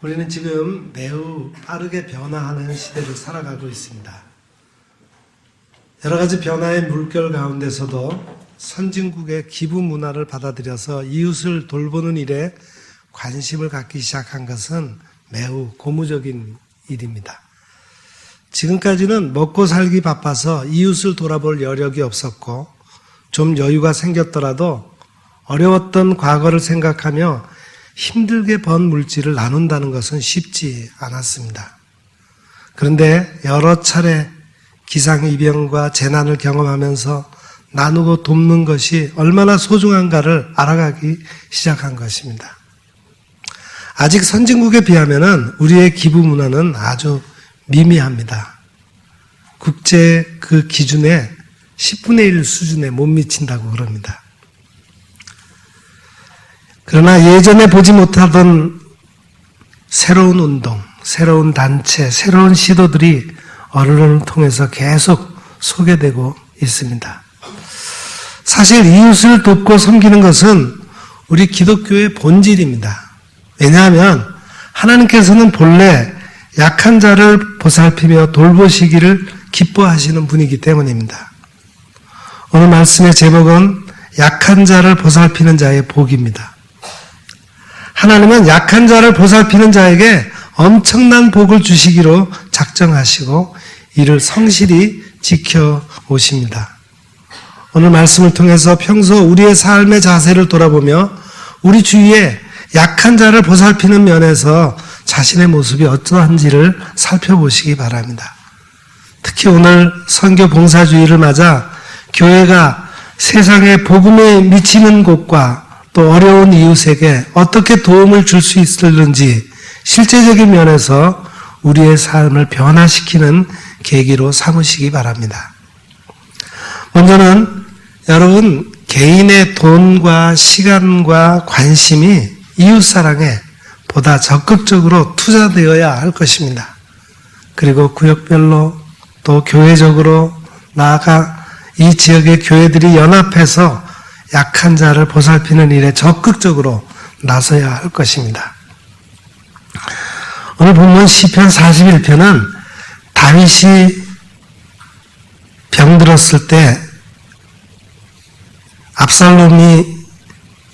우리는 지금 매우 빠르게 변화하는 시대를 살아가고 있습니다. 여러 가지 변화의 물결 가운데서도 선진국의 기부 문화를 받아들여서 이웃을 돌보는 일에 관심을 갖기 시작한 것은 매우 고무적인 일입니다. 지금까지는 먹고 살기 바빠서 이웃을 돌아볼 여력이 없었고 좀 여유가 생겼더라도 어려웠던 과거를 생각하며 힘들게 번 물질을 나눈다는 것은 쉽지 않았습니다. 그런데 여러 차례 기상이변과 재난을 경험하면서 나누고 돕는 것이 얼마나 소중한가를 알아가기 시작한 것입니다. 아직 선진국에 비하면 우리의 기부 문화는 아주 미미합니다. 국제 그 기준에 10분의 1 수준에 못 미친다고 그럽니다. 그러나 예전에 보지 못하던 새로운 운동, 새로운 단체, 새로운 시도들이 언론을 통해서 계속 소개되고 있습니다. 사실 이웃을 돕고 섬기는 것은 우리 기독교의 본질입니다. 왜냐하면 하나님께서는 본래 약한 자를 보살피며 돌보시기를 기뻐하시는 분이기 때문입니다. 오늘 말씀의 제목은 약한 자를 보살피는 자의 복입니다. 하나님은 약한 자를 보살피는 자에게 엄청난 복을 주시기로 작정하시고 이를 성실히 지켜오십니다. 오늘 말씀을 통해서 평소 우리의 삶의 자세를 돌아보며 우리 주위에 약한 자를 보살피는 면에서 자신의 모습이 어떠한지를 살펴보시기 바랍니다. 특히 오늘 선교 봉사주의를 맞아 교회가 세상에 복음에 미치는 곳과 또 어려운 이웃에게 어떻게 도움을 줄 수 있을는지 실제적인 면에서 우리의 삶을 변화시키는 계기로 삼으시기 바랍니다. 먼저는 여러분 개인의 돈과 시간과 관심이 이웃사랑에 보다 적극적으로 투자되어야 할 것입니다. 그리고 구역별로 또 교회적으로 나아가 이 지역의 교회들이 연합해서 약한 자를 보살피는 일에 적극적으로 나서야 할 것입니다. 오늘 본문 시편 41편은 다윗이 병들었을 때 압살롬이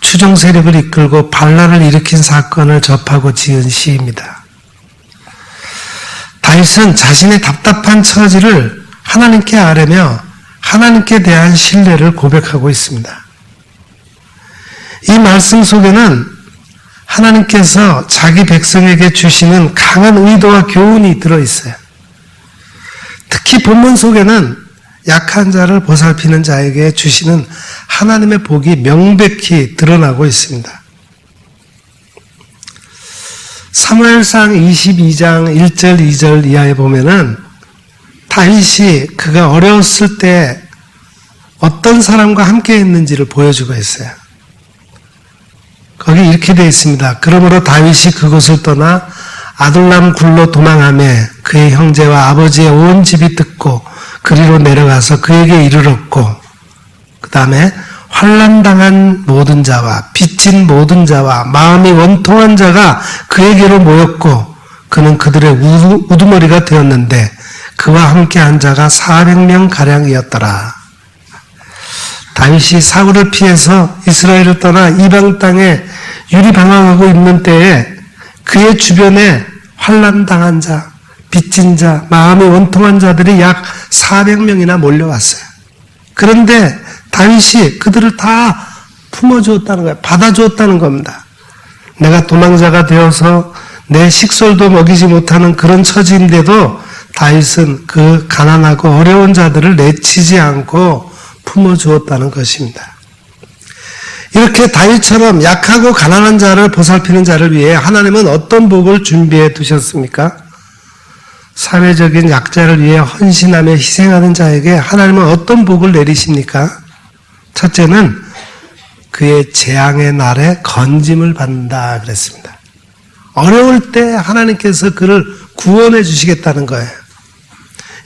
추종 세력을 이끌고 반란을 일으킨 사건을 접하고 지은 시입니다. 다윗은 자신의 답답한 처지를 하나님께 아뢰며 하나님께 대한 신뢰를 고백하고 있습니다. 이 말씀 속에는 하나님께서 자기 백성에게 주시는 강한 의도와 교훈이 들어있어요. 특히 본문 속에는 약한 자를 보살피는 자에게 주시는 하나님의 복이 명백히 드러나고 있습니다. 사무엘상 22장 1절 2절 이하에 보면은 다윗이 그가 어려웠을 때 어떤 사람과 함께 했는지를 보여주고 있어요. 거기 이렇게 되어 있습니다. 그러므로 다윗이 그곳을 떠나 아둘람 굴로 도망하며 그의 형제와 아버지의 온 집이 듣고 그리로 내려가서 그에게 이르렀고 그 다음에 환난당한 모든 자와 빚진 모든 자와 마음이 원통한 자가 그에게로 모였고 그는 그들의 우두머리가 되었는데 그와 함께한 자가 400명가량이었더라. 다윗이 사울을 피해서 이스라엘을 떠나 이방 땅에 유리방황하고 있는 때에 그의 주변에 환난당한 자, 빚진 자, 마음이 원통한 자들이 약 400명이나 몰려왔어요. 그런데 다윗이 그들을 다 품어주었다는 거예요. 받아주었다는 겁니다. 내가 도망자가 되어서 내 식솔도 먹이지 못하는 그런 처지인데도 다윗은 그 가난하고 어려운 자들을 내치지 않고 품어주었다는 것입니다. 이렇게 다윗처럼 약하고 가난한 자를 보살피는 자를 위해 하나님은 어떤 복을 준비해 두셨습니까? 사회적인 약자를 위해 헌신하며 희생하는 자에게 하나님은 어떤 복을 내리십니까? 첫째는 그의 재앙의 날에 건짐을 받는다 그랬습니다. 어려울 때 하나님께서 그를 구원해 주시겠다는 거예요.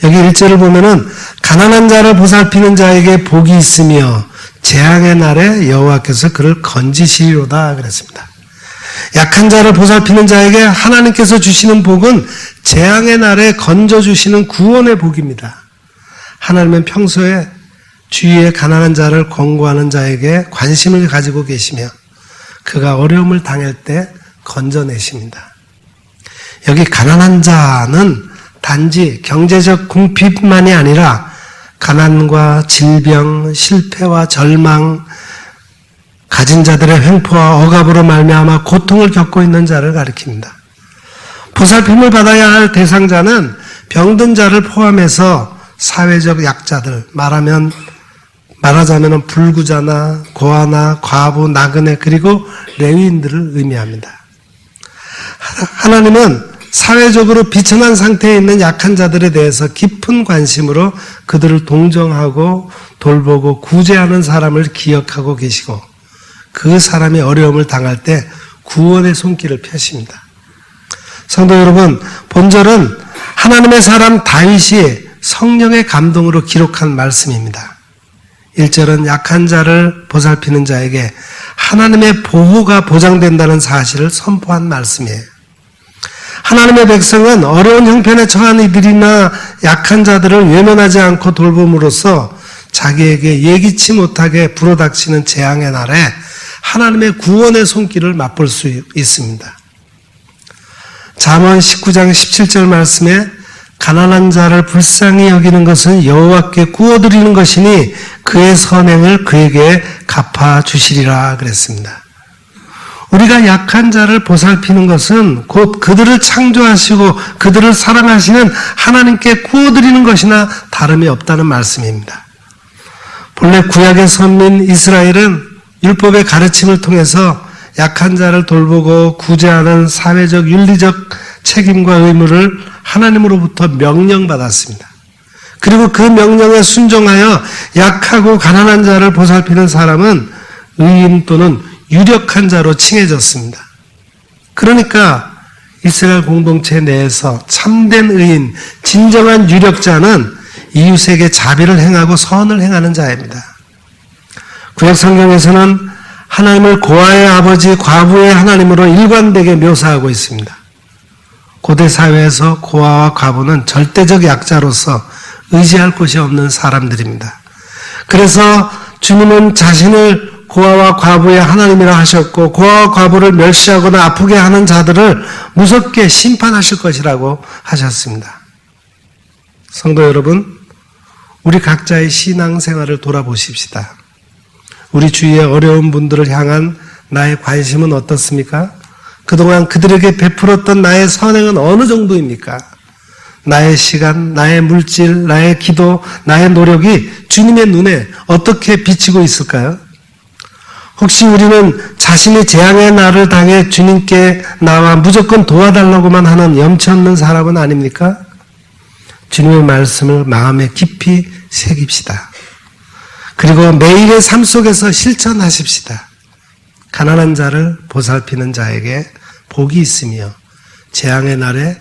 여기 1절을 보면은 가난한 자를 보살피는 자에게 복이 있으며 재앙의 날에 여호와께서 그를 건지시리로다 그랬습니다. 약한 자를 보살피는 자에게 하나님께서 주시는 복은 재앙의 날에 건져주시는 구원의 복입니다. 하나님은 평소에 주위에 가난한 자를 권고하는 자에게 관심을 가지고 계시며 그가 어려움을 당할 때 건져내십니다. 여기 가난한 자는 단지 경제적 궁핍만이 아니라 가난과 질병, 실패와 절망, 가진 자들의 횡포와 억압으로 말미암아 고통을 겪고 있는 자를 가리킵니다. 보살핌을 받아야 할 대상자는 병든 자를 포함해서 사회적 약자들, 말하자면 불구자나 고아나 과부, 나그네 그리고 레위인들을 의미합니다. 하나님은 사회적으로 비천한 상태에 있는 약한 자들에 대해서 깊은 관심으로 그들을 동정하고 돌보고 구제하는 사람을 기억하고 계시고 그 사람이 어려움을 당할 때 구원의 손길을 펴십니다. 성도 여러분, 본절은 하나님의 사람 다윗이 성령의 감동으로 기록한 말씀입니다. 1절은 약한 자를 보살피는 자에게 하나님의 보호가 보장된다는 사실을 선포한 말씀이에요. 하나님의 백성은 어려운 형편에 처한 이들이나 약한 자들을 외면하지 않고 돌봄으로써 자기에게 예기치 못하게 불어닥치는 재앙의 날에 하나님의 구원의 손길을 맛볼 수 있습니다. 잠언 19장 17절 말씀에 가난한 자를 불쌍히 여기는 것은 여호와께 구워드리는 것이니 그의 선행을 그에게 갚아주시리라 그랬습니다. 우리가 약한 자를 보살피는 것은 곧 그들을 창조하시고 그들을 사랑하시는 하나님께 구워드리는 것이나 다름이 없다는 말씀입니다. 본래 구약의 선민 이스라엘은 율법의 가르침을 통해서 약한 자를 돌보고 구제하는 사회적 윤리적 책임과 의무를 하나님으로부터 명령받았습니다. 그리고 그 명령에 순종하여 약하고 가난한 자를 보살피는 사람은 의인 또는 유력한 자로 칭해졌습니다. 그러니까 이스라엘 공동체 내에서 참된 의인, 진정한 유력자는 이웃에게 자비를 행하고 선을 행하는 자입니다. 구약 성경에서는 하나님을 고아의 아버지, 과부의 하나님으로 일관되게 묘사하고 있습니다. 고대 사회에서 고아와 과부는 절대적 약자로서 의지할 곳이 없는 사람들입니다. 그래서 주님은 자신을 고아와 과부의 하나님이라 하셨고 고아와 과부를 멸시하거나 아프게 하는 자들을 무섭게 심판하실 것이라고 하셨습니다. 성도 여러분, 우리 각자의 신앙생활을 돌아보십시다. 우리 주위의 어려운 분들을 향한 나의 관심은 어떻습니까? 그동안 그들에게 베풀었던 나의 선행은 어느 정도입니까? 나의 시간, 나의 물질, 나의 기도, 나의 노력이 주님의 눈에 어떻게 비치고 있을까요? 혹시 우리는 자신이 재앙의 날을 당해 주님께 나와 무조건 도와달라고만 하는 염치 없는 사람은 아닙니까? 주님의 말씀을 마음에 깊이 새깁시다. 그리고 매일의 삶 속에서 실천하십시다. 가난한 자를 보살피는 자에게 복이 있으며 재앙의 날에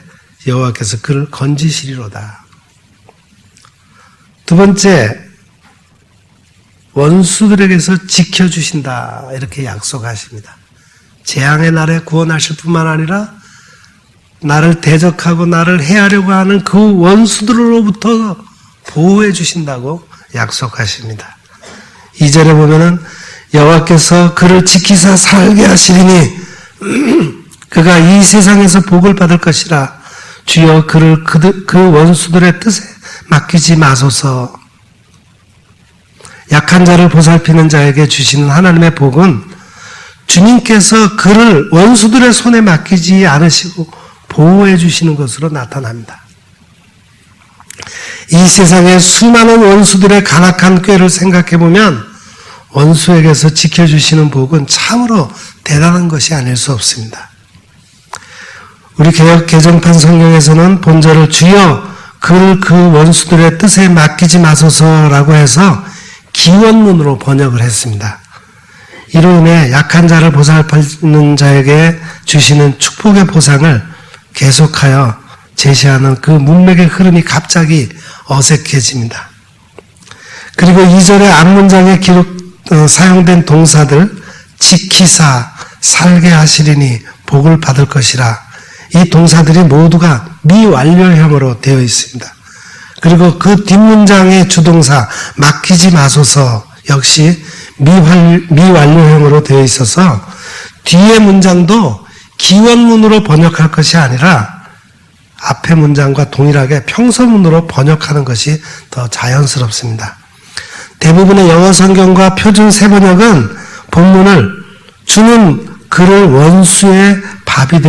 여호와께서 그를 건지시리로다. 두 번째, 원수들에게서 지켜주신다 이렇게 약속하십니다. 재앙의 날에 구원하실 뿐만 아니라 나를 대적하고 나를 해하려고 하는 그 원수들로부터 보호해 주신다고 약속하십니다. 2절에 보면은 여호와께서 그를 지키사 살게 하시리니 그가 이 세상에서 복을 받을 것이라. 주여 그를 그 원수들의 뜻에 맡기지 마소서. 약한 자를 보살피는 자에게 주시는 하나님의 복은 주님께서 그를 원수들의 손에 맡기지 않으시고 보호해 주시는 것으로 나타납니다. 이 세상의 수많은 원수들의 간악한 꾀를 생각해 보면 원수에게서 지켜주시는 복은 참으로 대단한 것이 아닐 수 없습니다. 우리 개역 개정판 성경에서는 본절을 주여 그를 그 원수들의 뜻에 맡기지 마소서라고 해서 기원문으로 번역을 했습니다. 이로 인해 약한 자를 보살피는 자에게 주시는 축복의 보상을 계속하여 제시하는 그 문맥의 흐름이 갑자기 어색해집니다. 그리고 2절의 앞문장에 사용된 동사들 지키사, 살게 하시리니, 복을 받을 것이라. 이 동사들이 모두가 미완료형으로 되어 있습니다. 그리고 그 뒷문장의 주동사 맡기지 마소서 역시 미완료형으로 되어 있어서 뒤의 문장도 기원문으로 번역할 것이 아니라 앞의 문장과 동일하게 평서문으로 번역하는 것이 더 자연스럽습니다. 대부분의 영어 성경과 표준 세번역은 본문을 주는 그를 원수의 밥이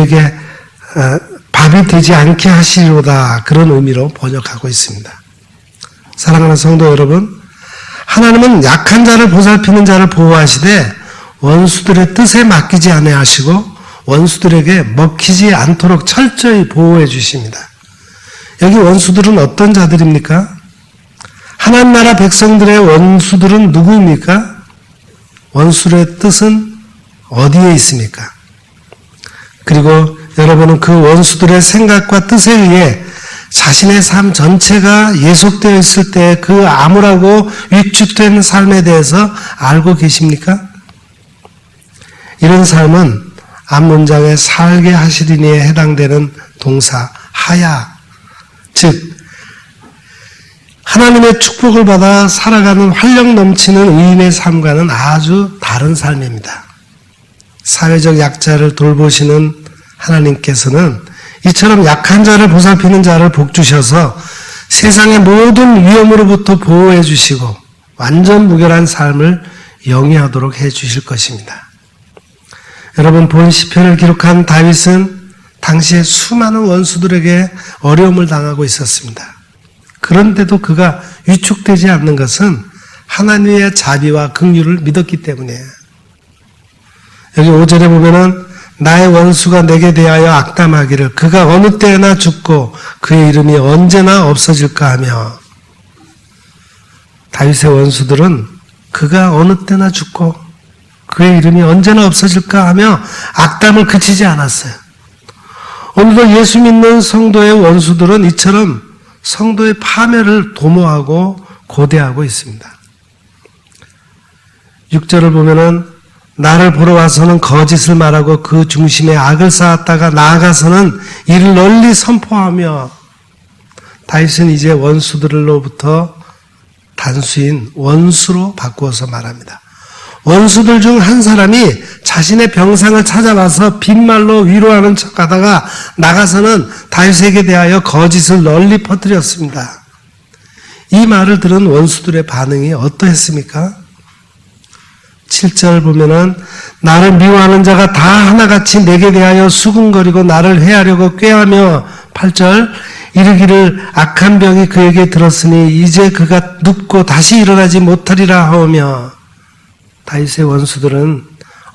되지 않게 하시리로다 그런 의미로 번역하고 있습니다. 사랑하는 성도 여러분, 하나님은 약한 자를 보살피는 자를 보호하시되 원수들의 뜻에 맡기지 아니하시고 원수들에게 먹히지 않도록 철저히 보호해 주십니다. 여기 원수들은 어떤 자들입니까? 하나님 나라 백성들의 원수들은 누구입니까? 원수의 뜻은 어디에 있습니까? 그리고 여러분은 그 원수들의 생각과 뜻에 의해 자신의 삶 전체가 예속되어 있을 때 그 암울하고 위축된 삶에 대해서 알고 계십니까? 이런 삶은 앞문장에 살게 하시리니에 해당되는 동사 하야, 즉 하나님의 축복을 받아 살아가는 활력 넘치는 의인의 삶과는 아주 다른 삶입니다. 사회적 약자를 돌보시는 하나님께서는 이처럼 약한 자를 보살피는 자를 복주셔서 세상의 모든 위험으로부터 보호해 주시고 완전 무결한 삶을 영위하도록 해 주실 것입니다. 여러분, 본 시편을 기록한 다윗은 당시에 수많은 원수들에게 어려움을 당하고 있었습니다. 그런데도 그가 위축되지 않는 것은 하나님의 자비와 긍휼을 믿었기 때문이에요. 여기 5절에 보면은 나의 원수가 내게 대하여 악담하기를 그가 어느 때나 죽고 그의 이름이 언제나 없어질까 하며, 다윗의 원수들은 그가 어느 때나 죽고 그의 이름이 언제나 없어질까 하며 악담을 그치지 않았어요. 오늘도 예수 믿는 성도의 원수들은 이처럼 성도의 파멸을 도모하고 고대하고 있습니다. 6절을 보면은 나를 보러 와서는 거짓을 말하고 그 중심에 악을 쌓았다가 나아가서는 이를 널리 선포하며, 다윗은 이제 원수들로부터 단수인 원수로 바꾸어서 말합니다. 원수들 중 한 사람이 자신의 병상을 찾아와서 빈말로 위로하는 척하다가 나가서는 다윗에게 대하여 거짓을 널리 퍼뜨렸습니다. 이 말을 들은 원수들의 반응이 어떠했습니까? 7절 보면은 나를 미워하는 자가 다 하나같이 내게 대하여 수군거리고 나를 해하려고 꾀하며, 8절 이르기를 악한 병이 그에게 들었으니 이제 그가 눕고 다시 일어나지 못하리라 하오며, 다윗의 원수들은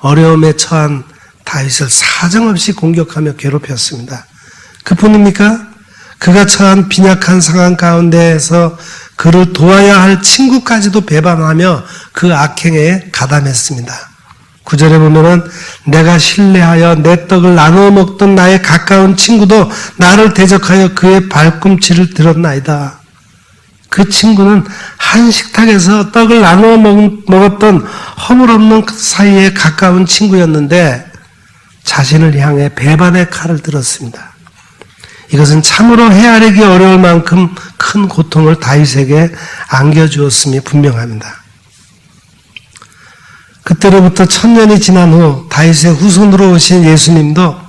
어려움에 처한 다윗을 사정없이 공격하며 괴롭혔습니다. 그뿐입니까? 그가 처한 빈약한 상황 가운데에서 그를 도와야 할 친구까지도 배반하며 그 악행에 가담했습니다. 9절에 보면은 내가 신뢰하여 내 떡을 나누어 먹던 나의 가까운 친구도 나를 대적하여 그의 발꿈치를 들었나이다. 그 친구는 한 식탁에서 떡을 나누어 먹었던 허물없는 사이에 가까운 친구였는데 자신을 향해 배반의 칼을 들었습니다. 이것은 참으로 헤아리기 어려울 만큼 큰 고통을 다윗에게 안겨주었음이 분명합니다. 그때로부터 1000년이 지난 후 다윗의 후손으로 오신 예수님도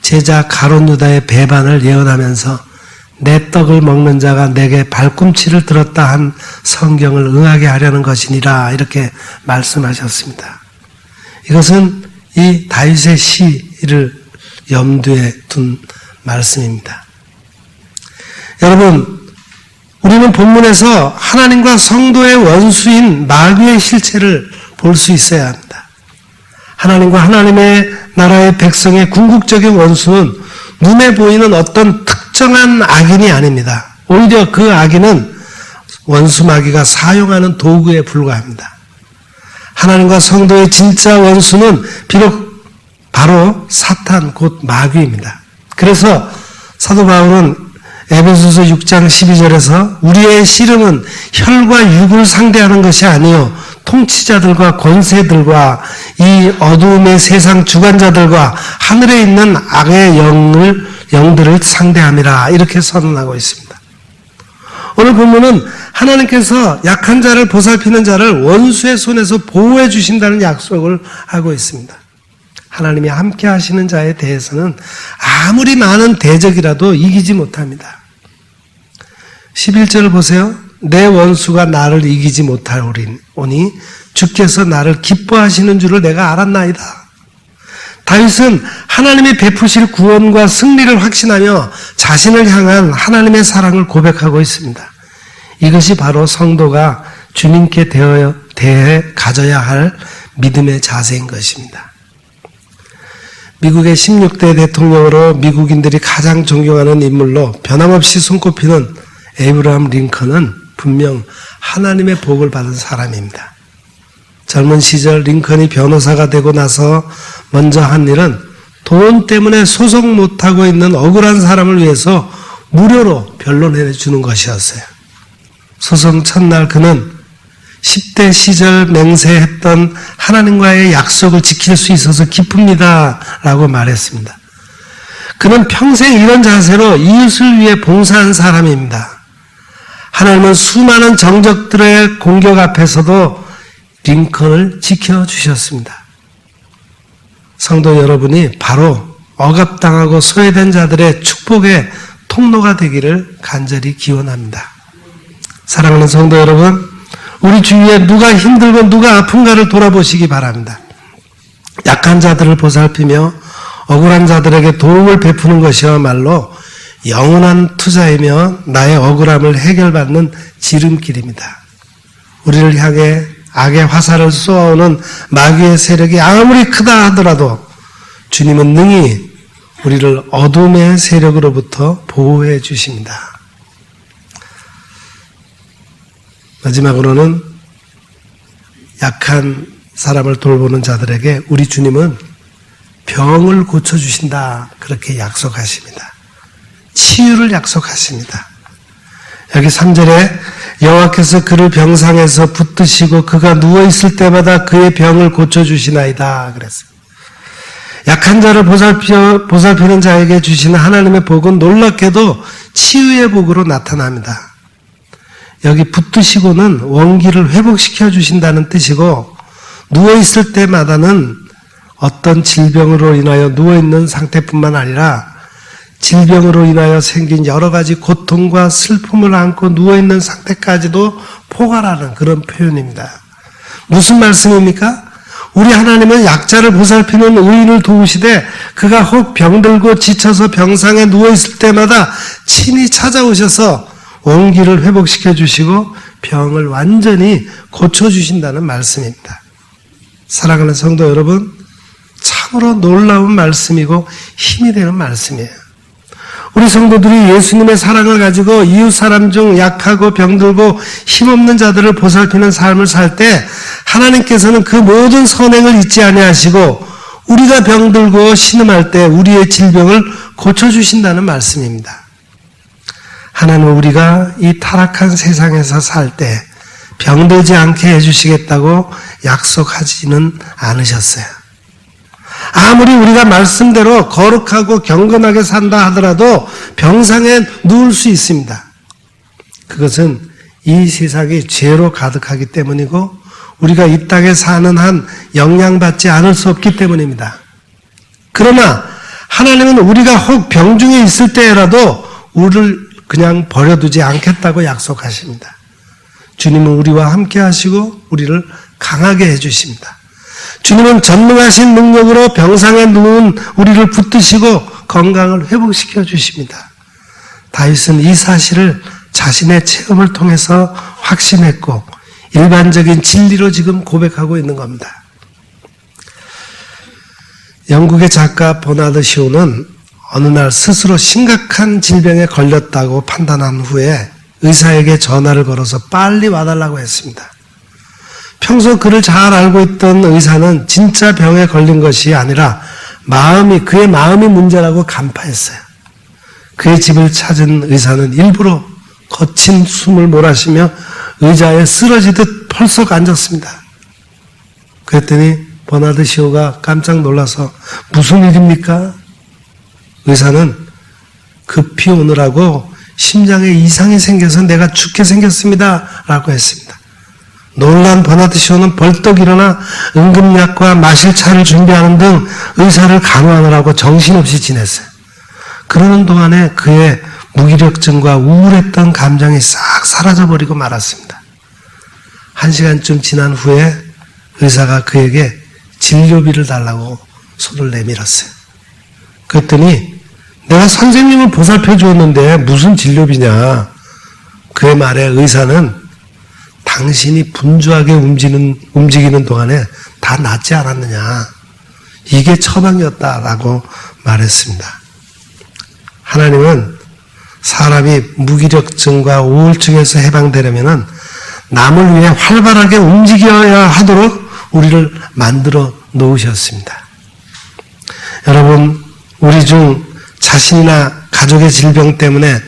제자 가룟 유다의 배반을 예언하면서 내 떡을 먹는 자가 내게 발꿈치를 들었다 한 성경을 응하게 하려는 것이니라 이렇게 말씀하셨습니다. 이것은 이 다윗의 시를 염두에 둔 말씀입니다. 여러분, 우리는 본문에서 하나님과 성도의 원수인 마귀의 실체를 볼 수 있어야 합니다. 하나님과 하나님의 나라의 백성의 궁극적인 원수는 눈에 보이는 어떤 특정한 악인이 아닙니다. 오히려 그 악인은 원수 마귀가 사용하는 도구에 불과합니다. 하나님과 성도의 진짜 원수는 비록 바로 사탄 곧 마귀입니다. 그래서 사도 바울은 에베소서 6장 12절에서 우리의 씨름은 혈과 육을 상대하는 것이 아니요 통치자들과 권세들과 이 어두움의 세상 주관자들과 하늘에 있는 악의 영들을 상대함이라 이렇게 선언하고 있습니다. 오늘 본문은 하나님께서 약한 자를 보살피는 자를 원수의 손에서 보호해 주신다는 약속을 하고 있습니다. 하나님이 함께 하시는 자에 대해서는 아무리 많은 대적이라도 이기지 못합니다. 11절을 보세요. 내 원수가 나를 이기지 못하오니 주께서 나를 기뻐하시는 줄을 내가 알았나이다. 다윗은 하나님이 베푸실 구원과 승리를 확신하며 자신을 향한 하나님의 사랑을 고백하고 있습니다. 이것이 바로 성도가 주님께 대해 가져야 할 믿음의 자세인 것입니다. 미국의 16대 대통령으로 미국인들이 가장 존경하는 인물로 변함없이 손꼽히는 에이브러함 링컨은 분명 하나님의 복을 받은 사람입니다. 젊은 시절 링컨이 변호사가 되고 나서 먼저 한 일은 돈 때문에 소송 못하고 있는 억울한 사람을 위해서 무료로 변론해 주는 것이었어요. 소송 첫날 그는 10대 시절 맹세했던 하나님과의 약속을 지킬 수 있어서 기쁩니다 라고 말했습니다. 그는 평생 이런 자세로 이웃을 위해 봉사한 사람입니다. 하나님은 수많은 정적들의 공격 앞에서도 링컨을 지켜주셨습니다. 성도 여러분이 바로 억압당하고 소외된 자들의 축복의 통로가 되기를 간절히 기원합니다. 사랑하는 성도 여러분, 우리 주위에 누가 힘들고 누가 아픈가를 돌아보시기 바랍니다. 약한 자들을 보살피며 억울한 자들에게 도움을 베푸는 것이야말로 영원한 투자이며 나의 억울함을 해결받는 지름길입니다. 우리를 향해 악의 화살을 쏘아오는 마귀의 세력이 아무리 크다 하더라도 주님은 능히 우리를 어둠의 세력으로부터 보호해 주십니다. 마지막으로는 약한 사람을 돌보는 자들에게 우리 주님은 병을 고쳐주신다 그렇게 약속하십니다. 치유를 약속하십니다. 여기 3절에 여호와께서 그를 병상에서 붙드시고 그가 누워있을 때마다 그의 병을 고쳐주시나이다 그랬어요. 약한 자를 보살피는 자에게 주시는 하나님의 복은 놀랍게도 치유의 복으로 나타납니다. 여기 붙드시고는 원기를 회복시켜 주신다는 뜻이고 누워있을 때마다는 어떤 질병으로 인하여 누워있는 상태뿐만 아니라 질병으로 인하여 생긴 여러 가지 고통과 슬픔을 안고 누워있는 상태까지도 포괄하는 그런 표현입니다. 무슨 말씀입니까? 우리 하나님은 약자를 보살피는 의인을 도우시되 그가 혹 병들고 지쳐서 병상에 누워있을 때마다 친히 찾아오셔서 원기를 회복시켜 주시고 병을 완전히 고쳐주신다는 말씀입니다. 사랑하는 성도 여러분, 참으로 놀라운 말씀이고 힘이 되는 말씀이에요. 우리 성도들이 예수님의 사랑을 가지고 이웃 사람 중 약하고 병들고 힘없는 자들을 보살피는 삶을 살 때 하나님께서는 그 모든 선행을 잊지 아니하시고 우리가 병들고 신음할 때 우리의 질병을 고쳐주신다는 말씀입니다. 하나님은 우리가 이 타락한 세상에서 살 때 병들지 않게 해주시겠다고 약속하지는 않으셨어요. 아무리 우리가 말씀대로 거룩하고 경건하게 산다 하더라도 병상에 누울 수 있습니다. 그것은 이 세상이 죄로 가득하기 때문이고 우리가 이 땅에 사는 한 영향받지 않을 수 없기 때문입니다. 그러나 하나님은 우리가 혹 병중에 있을 때라도 우리를 그냥 버려두지 않겠다고 약속하십니다. 주님은 우리와 함께 하시고 우리를 강하게 해주십니다. 주님은 전능하신 능력으로 병상에 누운 우리를 붙드시고 건강을 회복시켜 주십니다. 다윗은 이 사실을 자신의 체험을 통해서 확신했고 일반적인 진리로 지금 고백하고 있는 겁니다. 영국의 작가 버나드 쇼는 어느 날 스스로 심각한 질병에 걸렸다고 판단한 후에 의사에게 전화를 걸어서 빨리 와달라고 했습니다. 평소 그를 잘 알고 있던 의사는 진짜 병에 걸린 것이 아니라 그의 마음이 문제라고 간파했어요. 그의 집을 찾은 의사는 일부러 거친 숨을 몰아쉬며 의자에 쓰러지듯 펄썩 앉았습니다. 그랬더니 버나드 시호가 깜짝 놀라서 무슨 일입니까? 의사는 급히 오느라고 심장에 이상이 생겨서 내가 죽게 생겼습니다. 라고 했습니다. 놀란 버나드 시호는 벌떡 일어나 응급약과 마실 차를 준비하는 등 의사를 간호하느라고 정신없이 지냈어요. 그러는 동안에 그의 무기력증과 우울했던 감정이 싹 사라져버리고 말았습니다. 1시간쯤 지난 후에 의사가 그에게 진료비를 달라고 손을 내밀었어요. 그랬더니 내가 선생님을 보살펴 주었는데 무슨 진료비냐. 그의 말에 의사는 당신이 분주하게 움직이는 동안에 다 낫지 않았느냐. 이게 처방이었다라고 말했습니다. 하나님은 사람이 무기력증과 우울증에서 해방되려면 남을 위해 활발하게 움직여야 하도록 우리를 만들어 놓으셨습니다. 여러분, 우리 중 자신이나 가족의 질병 때문에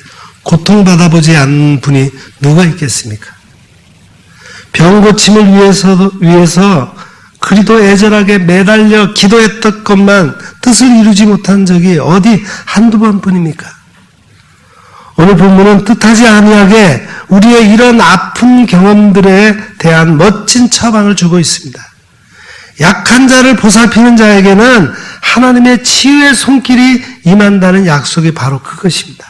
고통받아 보지 않는 분이 누가 있겠습니까? 병 고침을 위해서 그리도 애절하게 매달려 기도했던 것만 뜻을 이루지 못한 적이 어디 한두 번뿐입니까? 오늘 본문은 뜻하지 아니하게 우리의 이런 아픈 경험들에 대한 멋진 처방을 주고 있습니다. 약한 자를 보살피는 자에게는 하나님의 치유의 손길이 임한다는 약속이 바로 그것입니다.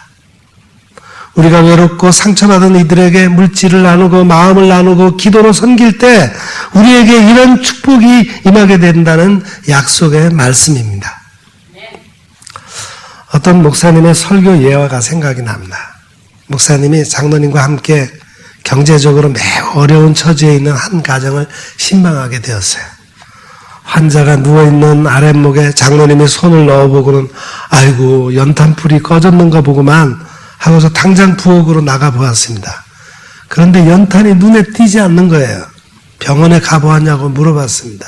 우리가 외롭고 상처받은 이들에게 물질을 나누고 마음을 나누고 기도로 섬길 때 우리에게 이런 축복이 임하게 된다는 약속의 말씀입니다. 어떤 목사님의 설교 예화가 생각이 납니다. 목사님이 장로님과 함께 경제적으로 매우 어려운 처지에 있는 한 가정을 신방하게 되었어요. 환자가 누워있는 아랫목에 장로님이 손을 넣어보고는 아이고 연탄불이 꺼졌는가 보고만 하고서 당장 부엌으로 나가보았습니다. 그런데 연탄이 눈에 띄지 않는 거예요. 병원에 가보았냐고 물어봤습니다.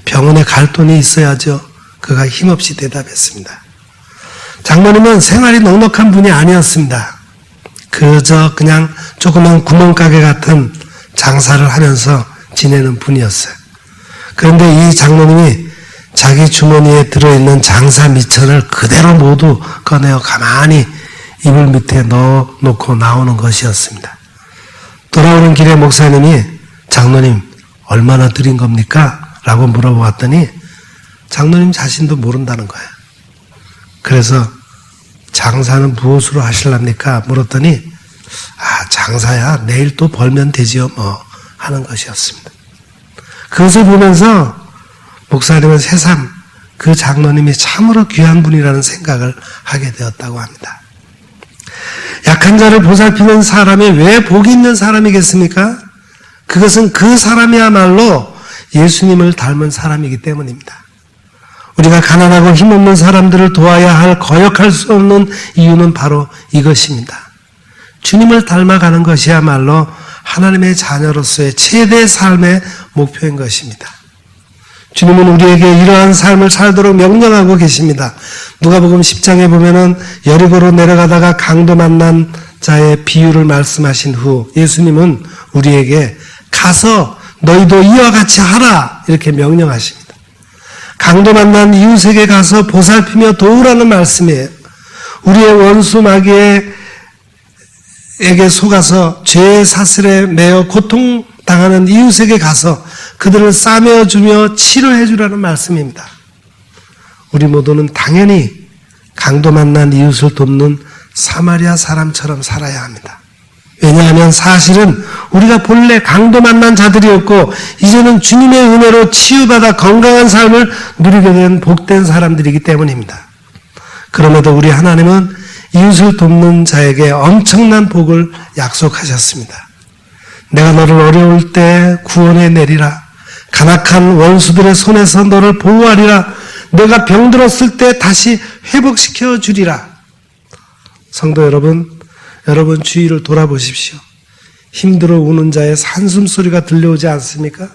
병원에 갈 돈이 있어야죠. 그가 힘없이 대답했습니다. 장모님은 생활이 넉넉한 분이 아니었습니다. 그저 그냥 조그만 구멍가게 같은 장사를 하면서 지내는 분이었어요. 그런데 이 장모님이 자기 주머니에 들어있는 장사 미천을 그대로 모두 꺼내어 가만히 이불 밑에 넣어놓고 나오는 것이었습니다. 돌아오는 길에 목사님이 장로님 얼마나 드린 겁니까? 라고 물어보았더니 장로님 자신도 모른다는 거예요. 그래서 장사는 무엇으로 하실랍니까? 물었더니 장사야 내일 또 벌면 되지요 뭐 하는 것이었습니다. 그것을 보면서 목사님은 새삼 그 장로님이 참으로 귀한 분이라는 생각을 하게 되었다고 합니다. 약한 자를 보살피는 사람이 왜 복이 있는 사람이겠습니까? 그것은 그 사람이야말로 예수님을 닮은 사람이기 때문입니다. 우리가 가난하고 힘없는 사람들을 도와야 할 거역할 수 없는 이유는 바로 이것입니다. 주님을 닮아가는 것이야말로 하나님의 자녀로서의 최대 삶의 목표인 것입니다. 주님은 우리에게 이러한 삶을 살도록 명령하고 계십니다. 누가복음 10장에 보면은 여리고로 내려가다가 강도 만난 자의 비유를 말씀하신 후 예수님은 우리에게 가서 너희도 이와 같이 하라 이렇게 명령하십니다. 강도 만난 이웃에게 가서 보살피며 도우라는 말씀이에요. 우리의 원수 마귀에게 속아서 죄의 사슬에 매여 고통당하는 이웃에게 가서 그들을 싸매어 주며 치료해 주라는 말씀입니다. 우리 모두는 당연히 강도 만난 이웃을 돕는 사마리아 사람처럼 살아야 합니다. 왜냐하면 사실은 우리가 본래 강도 만난 자들이었고 이제는 주님의 은혜로 치유받아 건강한 삶을 누리게 된 복된 사람들이기 때문입니다. 그럼에도 우리 하나님은 이웃을 돕는 자에게 엄청난 복을 약속하셨습니다. 내가 너를 어려울 때 구원해 내리라. 간악한 원수들의 손에서 너를 보호하리라. 내가 병들었을 때 다시 회복시켜 주리라. 성도 여러분, 여러분 주위를 돌아보십시오. 힘들어 우는 자의 한숨소리가 들려오지 않습니까?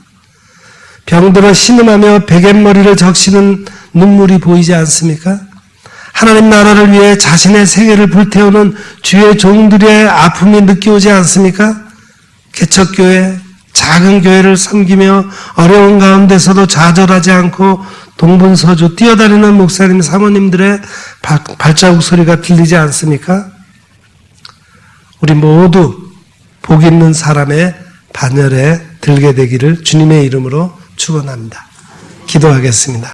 병들어 신음하며 베갯머리를 적시는 눈물이 보이지 않습니까? 하나님 나라를 위해 자신의 생애를 불태우는 주의 종들의 아픔이 느껴오지 않습니까? 개척교회, 작은 교회를 섬기며 어려운 가운데서도 좌절하지 않고 동분서주 뛰어다니는 목사님, 사모님들의 발자국 소리가 들리지 않습니까? 우리 모두 복 있는 사람의 반열에 들게 되기를 주님의 이름으로 축원합니다. 기도하겠습니다.